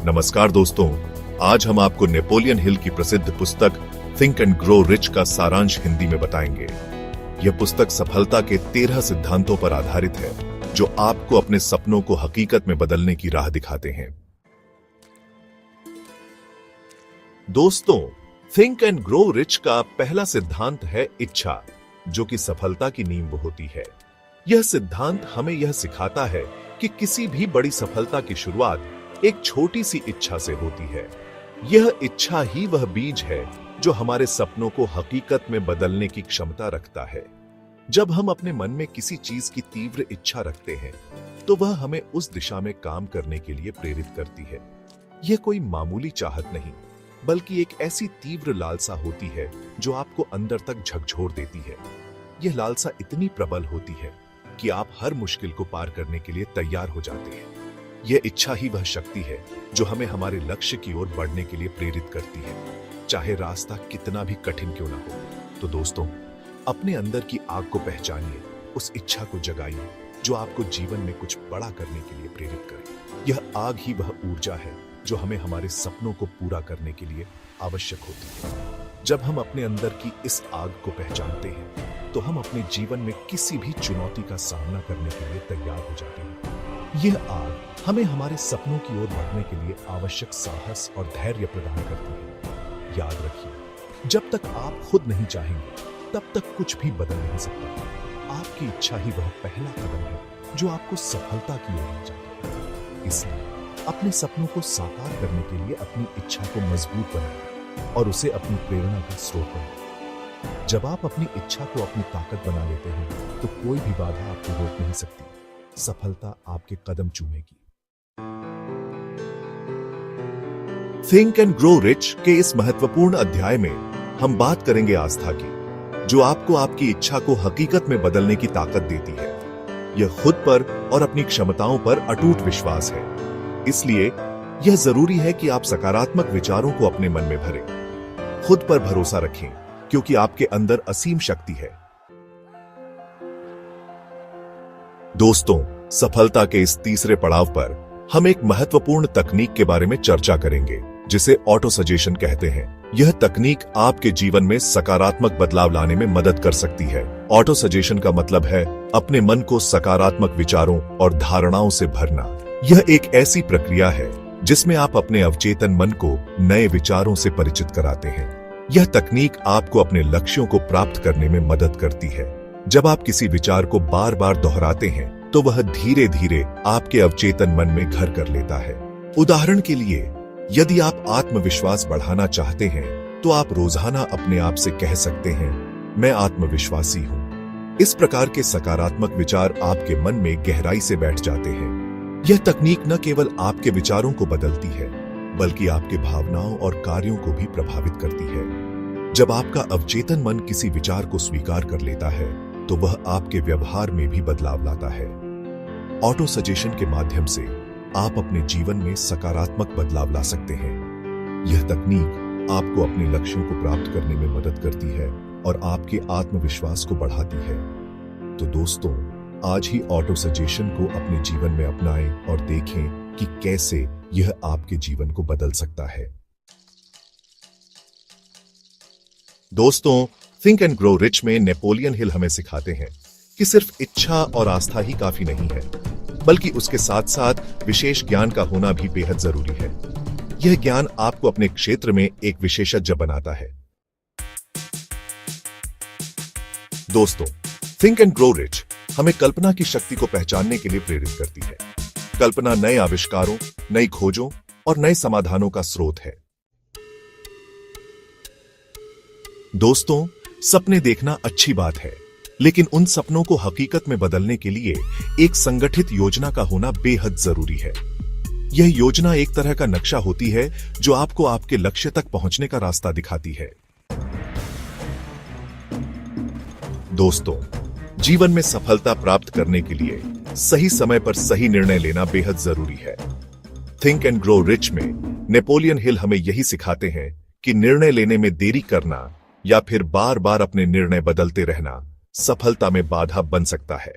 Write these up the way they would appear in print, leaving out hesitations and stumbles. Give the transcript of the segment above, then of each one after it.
नमस्कार दोस्तों, आज हम आपको नेपोलियन हिल की प्रसिद्ध पुस्तक थिंक एंड ग्रो रिच का सारांश हिंदी में बताएंगे। यह पुस्तक सफलता के 13 सिद्धांतों पर आधारित है जो आपको अपने सपनों को हकीकत में बदलने की राह दिखाते हैं। दोस्तों, थिंक एंड ग्रो रिच का पहला सिद्धांत है इच्छा, जो कि सफलता की नींव होती है। यह सिद्धांत हमें यह सिखाता है कि किसी भी बड़ी सफलता की शुरुआत एक छोटी सी इच्छा से होती है। यह इच्छा ही वह बीज है जो हमारे सपनों को हकीकत में बदलने की क्षमता रखता है। जब हम अपने मन में किसी चीज की तीव्र इच्छा रखते हैं, तो वह हमें उस दिशा में काम करने के लिए प्रेरित करती है। यह कोई मामूली चाहत नहीं, बल्कि एक ऐसी तीव्र लालसा होती है जो आपको अंदर तक झकझोर देती है। यह लालसा इतनी प्रबल होती है कि आप हर मुश्किल को पार करने के लिए तैयार हो जाते हैं। यह इच्छा ही वह शक्ति है जो हमें हमारे लक्ष्य की ओर बढ़ने के लिए प्रेरित करती है, चाहे रास्ता कितना भी कठिन क्यों ना हो। तो दोस्तों, अपने अंदर की आग को पहचानिए, उस इच्छा को जगाइए जो आपको जीवन में कुछ बड़ा करने के लिए प्रेरित करे। यह आग ही वह ऊर्जा है जो हमें हमारे सपनों को पूरा करने के लिए आवश्यक होती है। जब हम अपने अंदर की इस आग को पहचानते हैं, तो हम अपने जीवन में किसी भी चुनौती का सामना करने के लिए तैयार हो जाते हैं। यह आग हमें हमारे सपनों की ओर बढ़ने के लिए आवश्यक साहस और धैर्य प्रदान करती है। याद रखिए, जब तक आप खुद नहीं चाहेंगे, तब तक कुछ भी बदल नहीं सकता। आपकी इच्छा ही वह पहला कदम है जो आपको सफलता की ओर ले जाता है। इसलिए अपने सपनों को साकार करने के लिए अपनी इच्छा को मजबूत बनाएं और उसे अपनी प्रेरणा का स्रोत बनाएं। जब आप अपनी इच्छा को अपनी ताकत बना लेते हैं, तो कोई भी बाधा आपको रोक नहीं सकती। सफलता आपके कदम चूमेगी। थिंक एंड ग्रो रिच के इस महत्वपूर्ण अध्याय में हम बात करेंगे आस्था की, जो आपको आपकी इच्छा को हकीकत में बदलने की ताकत देती है। यह खुद पर और अपनी क्षमताओं पर अटूट विश्वास है। इसलिए यह जरूरी है कि आप सकारात्मक विचारों को अपने मन में भरें। खुद पर भरोसा रखें, क्योंकि आपके अंदर असीम शक्ति है। दोस्तों, सफलता के इस तीसरे पड़ाव पर हम एक महत्वपूर्ण तकनीक के बारे में चर्चा करेंगे, जिसे ऑटो सजेशन कहते हैं। यह तकनीक आपके जीवन में सकारात्मक बदलाव लाने में मदद कर सकती है। ऑटो सजेशन का मतलब है अपने मन को सकारात्मक विचारों और धारणाओं से भरना। यह एक ऐसी प्रक्रिया है जिसमें आप अपने अवचेतन मन को नए विचारों से परिचित कराते हैं। यह तकनीक आपको अपने लक्ष्यों को प्राप्त करने में मदद करती है। जब आप किसी विचार को बार बार दोहराते हैं, तो वह धीरे धीरे आपके अवचेतन मन में घर कर लेता है। उदाहरण के लिए, यदि आप आत्मविश्वास बढ़ाना चाहते हैं, तो आप रोजाना अपने आप से कह सकते हैं, मैं आत्मविश्वासी हूं। इस प्रकार के सकारात्मक विचार आपके मन में गहराई से बैठ जाते हैं। यह तकनीक न केवल आपके विचारों को बदलती है, बल्कि आपके भावनाओं और कार्यों को भी प्रभावित करती है। जब आपका अवचेतन मन किसी विचार को स्वीकार कर लेता है, तो वह आपके व्यवहार में भी बदलाव लाता है। ऑटो सजेशन के माध्यम से आप अपने जीवन में सकारात्मक बदलाव ला सकते हैं। यह तकनीक आपको अपने लक्ष्यों को प्राप्त करने में मदद करती है और आपके आत्मविश्वास को बढ़ाती है। तो दोस्तों, आज ही ऑटो सजेशन को अपने जीवन में अपनाएं और देखें कि कैसे यह आपके जीवन को बदल सकता है। दोस्तों, थिंक एंड ग्रो रिच में नेपोलियन हिल हमें सिखाते हैं कि सिर्फ इच्छा और आस्था ही काफी नहीं है, बल्कि उसके साथ साथ विशेष ज्ञान का होना भी बेहद जरूरी है। यह ज्ञान आपको अपने क्षेत्र में एक विशेषज्ञ बनाता है। दोस्तों, थिंक एंड ग्रो रिच हमें कल्पना की शक्ति को पहचानने के लिए प्रेरित करती है। कल्पना नए आविष्कारों, नई खोजों और नए समाधानों का स्रोत है। दोस्तों, सपने देखना अच्छी बात है, लेकिन उन सपनों को हकीकत में बदलने के लिए एक संगठित योजना का होना बेहद जरूरी है। यह योजना एक तरह का नक्शा होती है जो आपको आपके लक्ष्य तक पहुंचने का रास्ता दिखाती है। दोस्तों, जीवन में सफलता प्राप्त करने के लिए सही समय पर सही निर्णय लेना बेहद जरूरी है। थिंक एंड ग्रो रिच में नेपोलियन हिल हमें यही सिखाते हैं कि निर्णय लेने में देरी करना या फिर बार बार अपने निर्णय बदलते रहना सफलता में बाधा बन सकता है।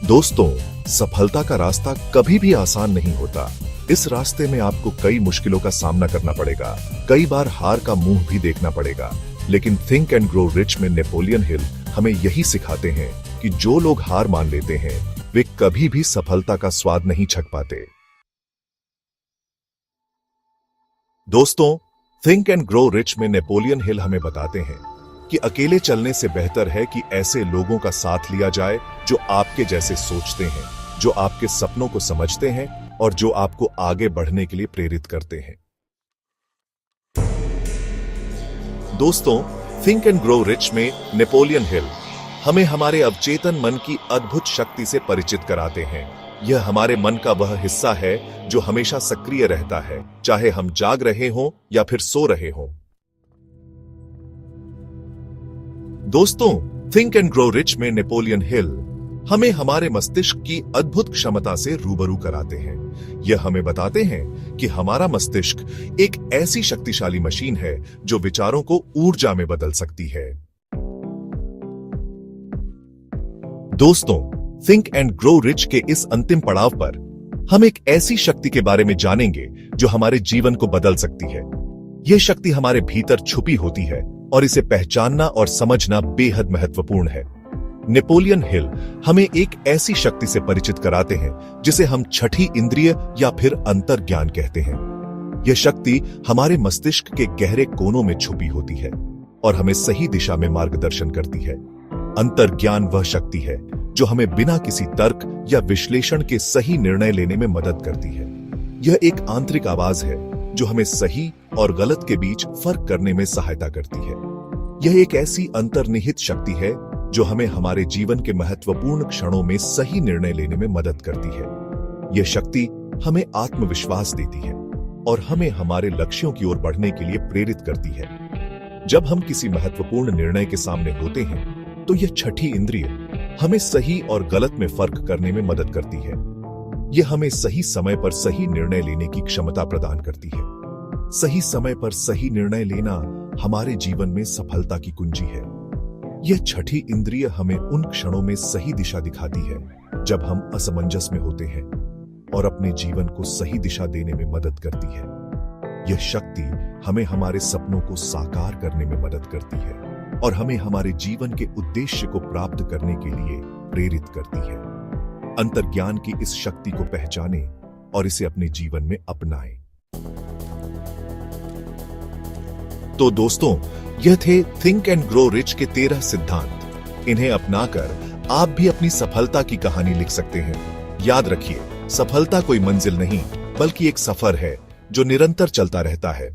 दोस्तों, सफलता का रास्ता कभी भी आसान नहीं होता। इस रास्ते में आपको कई मुश्किलों का सामना करना पड़ेगा, कई बार हार का मुंह भी देखना पड़ेगा। लेकिन थिंक एंड ग्रो रिच में नेपोलियन हिल हमें यही सिखाते हैं कि जो लोग हार मान लेते हैं वे कभी भी सफलता का स्वाद नहीं चख पाते। दोस्तों, थिंक एंड ग्रो रिच में नेपोलियन हिल हमें बताते हैं कि अकेले चलने से बेहतर है कि ऐसे लोगों का साथ लिया जाए जो आपके जैसे सोचते हैं, जो आपके सपनों को समझते हैं और जो आपको आगे बढ़ने के लिए प्रेरित करते हैं। दोस्तों, थिंक एंड ग्रो रिच में नेपोलियन हिल हमें हमारे अवचेतन मन की अद्भुत शक्ति से परिचित कराते हैं। यह हमारे मन का वह हिस्सा है जो हमेशा सक्रिय रहता है, चाहे हम जाग रहे हों या फिर सो रहे हों। दोस्तों, थिंक एंड ग्रो रिच में नेपोलियन हिल हमें हमारे मस्तिष्क की अद्भुत क्षमता से रूबरू कराते हैं। यह हमें बताते हैं कि हमारा मस्तिष्क एक ऐसी शक्तिशाली मशीन है जो विचारों को ऊर्जा में बदल सकती है। दोस्तों, थिंक एंड ग्रो रिच के इस अंतिम पड़ाव पर हम एक ऐसी शक्ति के बारे में जानेंगे जो हमारे जीवन को बदल सकती है। यह शक्ति हमारे भीतर छुपी होती है और इसे पहचानना और समझना बेहद महत्वपूर्ण है। नेपोलियन हिल हमें एक ऐसी शक्ति से परिचित कराते हैं जिसे हम छठी इंद्रिय या फिर अंतर्ज्ञान कहते हैं। यह शक्ति हमारे मस्तिष्क के गहरे कोनों में छुपी होती है और हमें सही दिशा में मार्गदर्शन करती है। अंतर्ज्ञान वह शक्ति है जो हमें बिना किसी तर्क या विश्लेषण के सही निर्णय लेने में मदद करती है। यह एक आंतरिक आवाज है जो हमें सही और गलत के बीच फर्क करने में सहायता करती है। यह एक ऐसी अंतर्निहित शक्ति है जो हमें हमारे जीवन के महत्वपूर्ण क्षणों में सही निर्णय लेने में मदद करती है। यह शक्ति हमें आत्मविश्वास देती है और हमें हमारे लक्ष्यों की ओर बढ़ने के लिए प्रेरित करती है। जब हम किसी महत्वपूर्ण निर्णय के सामने होते हैं तो यह छठी इंद्रिय हमें सही और गलत में फर्क करने में मदद करती है। यह हमें सही समय पर सही निर्णय लेने की क्षमता प्रदान करती है। सही समय पर सही निर्णय लेना हमारे जीवन में सफलता की कुंजी है। यह छठी इंद्रिय हमें उन क्षणों में सही दिशा दिखाती है जब हम असमंजस में होते हैं और अपने जीवन को सही दिशा देने में मदद करती है। यह शक्ति हमें हमारे सपनों को साकार करने में मदद करती है और हमें हमारे जीवन के उद्देश्य को प्राप्त करने के लिए प्रेरित करती है। अंतर्ज्ञान की इस शक्ति को पहचानें और इसे अपने जीवन में अपनाएं। तो दोस्तों, यह थे थिंक एंड ग्रो रिच के 13 सिद्धांत। इन्हें अपनाकर आप भी अपनी सफलता की कहानी लिख सकते हैं। याद रखिए, सफलता कोई मंजिल नहीं बल्कि एक सफर है जो निरंतर चलता रहता है।